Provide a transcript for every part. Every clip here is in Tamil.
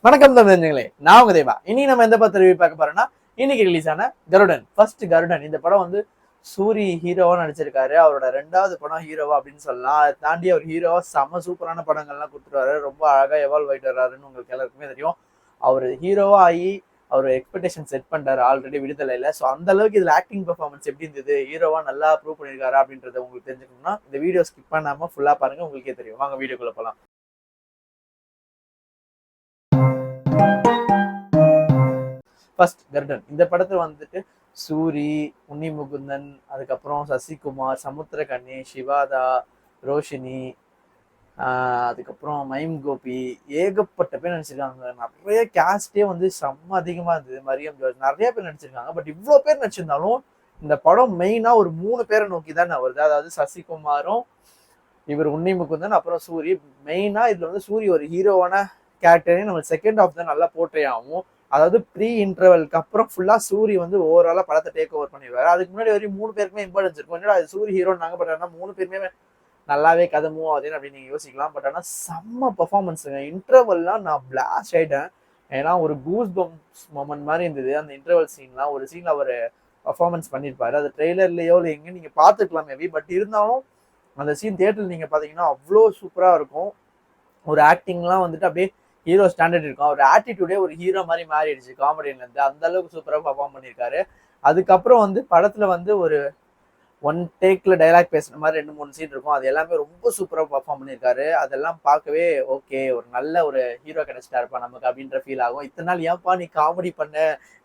வணக்கம் தமிழர்களே, நான் உங்க தேவா. இனி நம்ம எந்த படத்தை ரிவ்யூ பார்க்க போறோம்னா, இன்னைக்கு ரிலீஸ் ஆன கருடன். ஃபர்ஸ்ட் கருடன் இந்த படம் வந்து சூரி ஹீரோவா நடிச்சிருக்காரு. அவரோட 2வது படம் ஹீரோவா அப்படின்னு சொல்லலாம். அதை தாண்டி அவர் ஹீரோவா செம சூப்பரான படங்கள்லாம் கொடுத்துருவாரு. ரொம்ப அழகா எவால்வ் ஆயிட்டு வர்றாருன்னு உங்களுக்கு எல்லாருக்குமே தெரியும். அவர் ஹீரோவா ஆகி அவர் எக்ஸ்பெக்டேஷன் செட் பண்ணிட்டாரு ஆல்ரெடி விடுதலையில. ஸோ அந்த அளவுக்கு இதுல ஆக்டிங் பெர்ஃபார்மன்ஸ் எப்படி இருந்தது, ஹீரோவா நல்லா ப்ரூவ் பண்ணியிருக்காரா அப்படின்றத உங்களுக்கு தெரிஞ்சுக்கணும்னா இந்த வீடியோ ஸ்கிப் பண்ணாம ஃபுல்லா பாருங்க, உங்களுக்கே தெரியும். வாங்க வீடியோக்குள்ள போலாம். ஃபர்ஸ்ட் கருடன் இந்த படத்துல வந்துட்டு சூரி, உன்னி முகுந்தன், அதுக்கப்புறம் சசிகுமார், சமுத்திரகனி, சிவாதா, ரோஷினி, அதுக்கப்புறம் மைம் கோபி, ஏகப்பட்ட பேர் நடிச்சிருக்காங்க. நிறைய கேஸ்டே வந்து செம்ம அதிகமா இருந்தது. மரியம் ஜோர்ஜ் நிறைய பேர் நடிச்சிருக்காங்க. பட் இவ்வளோ பேர் நடிச்சிருந்தாலும் இந்த படம் மெயினா ஒரு 3 பேரை நோக்கி தான் வருது. அதாவது சசிகுமாரும், இவர் உன்னி முகுந்தன், அப்புறம் சூரி. மெயினா இதுல வந்து சூரி ஒரு ஹீரோவான கேரக்டரையும் நம்ம செகண்ட் ஹாஃப் தான் நல்லா போர்ட்ரே ஆகும். அதாவது ப்ரீ இன்டர்வலுக்கு அப்புறம் ஃபுல்லா சூரி வந்து ஓவராலா படத்தை டேக் ஓவர் பண்ணிடுவாரு. அதுக்கு முன்னாடி வரையும் 3 பேருக்குமே இம்பார்ட்டன்ஸ் இருக்கும். என்னடா அது சூரி ஹீரோனாங்க, பட் ஆனால் 3 பேருமே நல்லாவே கதை மூவ் ஆகுதுன்னு அப்படின்னு நீங்க யோசிக்கலாம். பட் ஆனால் செம்ம பர்ஃபார்மன்ஸுங்க. இன்டர்வல்லாம் நான் பிளாஸ்ட் ஆயிட்டேன். ஏன்னா ஒரு கூஸ் பம்ப்ஸ் மொமெண்ட் மாதிரி இருந்தது அந்த இன்டர்வல் சீன்லாம். ஒரு சீன்ல அவர் பர்ஃபார்மன்ஸ் பண்ணியிருப்பாரு. அது ட்ரெய்லர்லயோ இல்லை எங்கேயும் நீங்க பார்த்துக்கலாம் மேபி. பட் இருந்தாலும் அந்த சீன் தியேட்டர்ல நீங்க பாத்தீங்கன்னா அவ்வளோ சூப்பரா இருக்கும். ஒரு ஆக்டிங்லாம் வந்துட்டு அப்படியே ஹீரோ ஸ்டாண்டர்ட் இருக்கும். ஒரு ஆட்டிடியூடே ஒரு ஹீரோ மாதிரி மாறிடுச்சு காமெடியில இருந்து. அந்த அளவுக்கு சூப்பரா பர்ஃபார்ம் பண்ணியிருக்காரு. அதுக்கப்புறம் வந்து படத்துல வந்து ஒரு ஒன் டேக்ல டைலாக் பேசுற மாதிரி 2-3 சீன் இருக்கும். அது எல்லாமே ரொம்ப சூப்பரா பர்ஃபார்ம் பண்ணியிருக்காரு. அதெல்லாம் பார்க்கவே ஓகே, ஒரு நல்ல ஒரு ஹீரோ கிடைச்சிட்டாருப்பா நமக்கு அப்படின்ற ஃபீல் ஆகும். இத்தனை நாள் ஏன்பா நீ காமெடி பண்ண,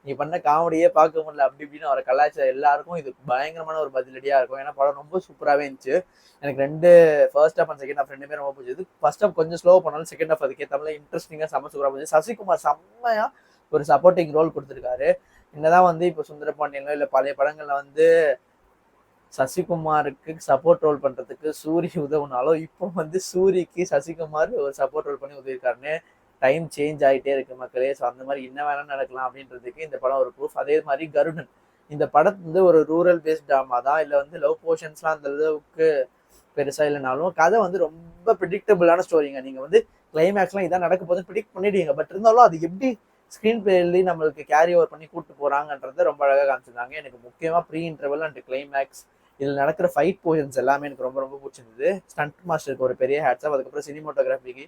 நீ பண்ண காமெடியே பார்க்க முடியல அப்படி இப்படின்னு அவரை கலாச்சாரம் எல்லாருக்கும் இது பயங்கரமான ஒரு பதிலடியா இருக்கும். ஏன்னா படம் ரொம்ப சூப்பராகவே இருந்துச்சு. எனக்கு first half and second half ரெண்டுமே ரொம்ப பிடிச்சது. ஃபர்ஸ்ட் ஹாஃப் கொஞ்சம் ஸ்லோ பண்ணாலும் செகண்ட் ஹாஃப் அதுக்கேற்ற மாதிரி இன்ட்ரெஸ்டிங்காக செம்ம சூப்பராக போச்சு. சசிகுமார் செம்மையா ஒரு சப்போர்ட்டிங் ரோல் கொடுத்துருக்காரு. என்னதான் வந்து இப்போ சுந்தரபாண்டியனோ இல்லை பழைய படங்கள்ல வந்து சசிகுமாருக்கு சப்போர்ட் ரோல் பண்றதுக்கு சூரி உதவுனாலும் இப்போ வந்து சூரிக்கு சசிகுமார் ஒரு சப்போர்ட் ரோல் பண்ணி உதவிருக்காருன்னு டைம் சேஞ்ச் ஆகிட்டே இருக்கு மக்களே. ஸோ அந்த மாதிரி என்ன வேணா நடக்கலாம் அப்படின்றதுக்கு இந்த படம் ஒரு ப்ரூஃப். அதே மாதிரி கருடன் இந்த படம் வந்து ஒரு ரூரல் பேஸ்ட் ட்ராமா தான். இல்லை வந்து லவ் போர்ஷன்ஸ்லாம் அந்த அளவுக்கு பெருசா இல்லைனாலும் கதை வந்து ரொம்ப ப்ரிடிக்டபிளான ஸ்டோரிங்க. நீங்க வந்து கிளைமேக்ஸ்லாம் இதான் நடக்க போதுன்னு ப்ரிடிக்ட் பண்ணிடுவீங்க. பட் இருந்தாலும் அது எப்படி ஸ்க்ரீன் பிளே எழுதி நம்மளுக்கு கேரி ஓவர் பண்ணி கூப்பிட்டு போறாங்கன்றத ரொம்ப அழகாக காமிச்சிருந்தாங்க. எனக்கு முக்கியமா ப்ரீ இன்டர்வல் அண்ட் கிளைமேக்ஸ் இதில் நடக்கிற ஃபைட் போர்ஷன்ஸ் எல்லாமே எனக்கு ரொம்ப ரொம்ப பிடிச்சிருந்தது. ஸ்டண்ட் மாஸ்டருக்கு ஒரு பெரிய ஹேட்ஸ் ஆஃப், அதுக்கப்புறம் சினிமோட்டோகிராஃபிக்கு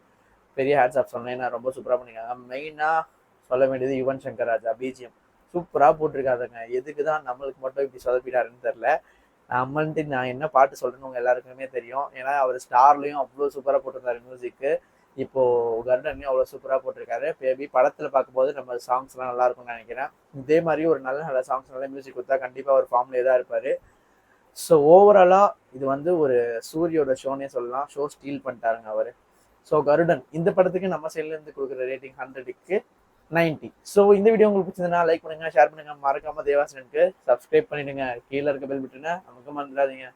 பெரிய ஹேட்ஸ் ஆஃப் சொன்னேன். நான் ரொம்ப சூப்பராக பண்ணியிருக்காங்க. மெயினாக சொல்ல வேண்டியது யுவன் சங்கர் ராஜா பிஜிஎம் சூப்பராக போட்டிருக்காருங்க. எதுக்கு தான் நம்மளுக்கு மட்டும் இப்படி சொதப்பிட்டாருன்னு தெரில. நம்மள்ட்டு நான் என்ன பாட்டு சொல்றேன்னு உங்க எல்லாருக்குமே தெரியும். ஏன்னா அவர் ஸ்டார்லையும் அவ்வளோ சூப்பராக போட்டிருந்தாரு மியூசிக்கு. இப்போ கருடன்லையும் அவ்வளோ சூப்பராக போட்டிருக்காரு. மேபி படத்தில் பார்க்கும்போது நம்ம சாங்ஸ்லாம் நல்லா இருக்கும்னு நினைக்கிறேன். இதே மாதிரி ஒரு நல்ல நல்ல சாங்ஸ் நல்ல மியூசிக் கொடுத்தா கண்டிப்பாக ஒரு ஃபார்ம்லேயே தான் இருப்பார். ஸோ ஓவராலா இது வந்து ஒரு சூரியோட ஷோனே சொல்லலாம். ஷோ ஸ்டீல் பண்ணிட்டாருங்க அவரு. ஸோ கருடன் இந்த படத்துக்கு நம்ம சைட்ல இருந்து கொடுக்குற ரேட்டிங் 100க்கு 90. ஸோ இந்த வீடியோ உங்களுக்கு பிடிச்சிருந்தா லைக் பண்ணுங்க, ஷேர் பண்ணுங்க, மறக்காம தேவாசனுக்கு சப்ஸ்கிரைப் பண்ணிடுங்க. கீழே இருக்க பெல் பட்டனை நமக்கு மறந்துடாதீங்க.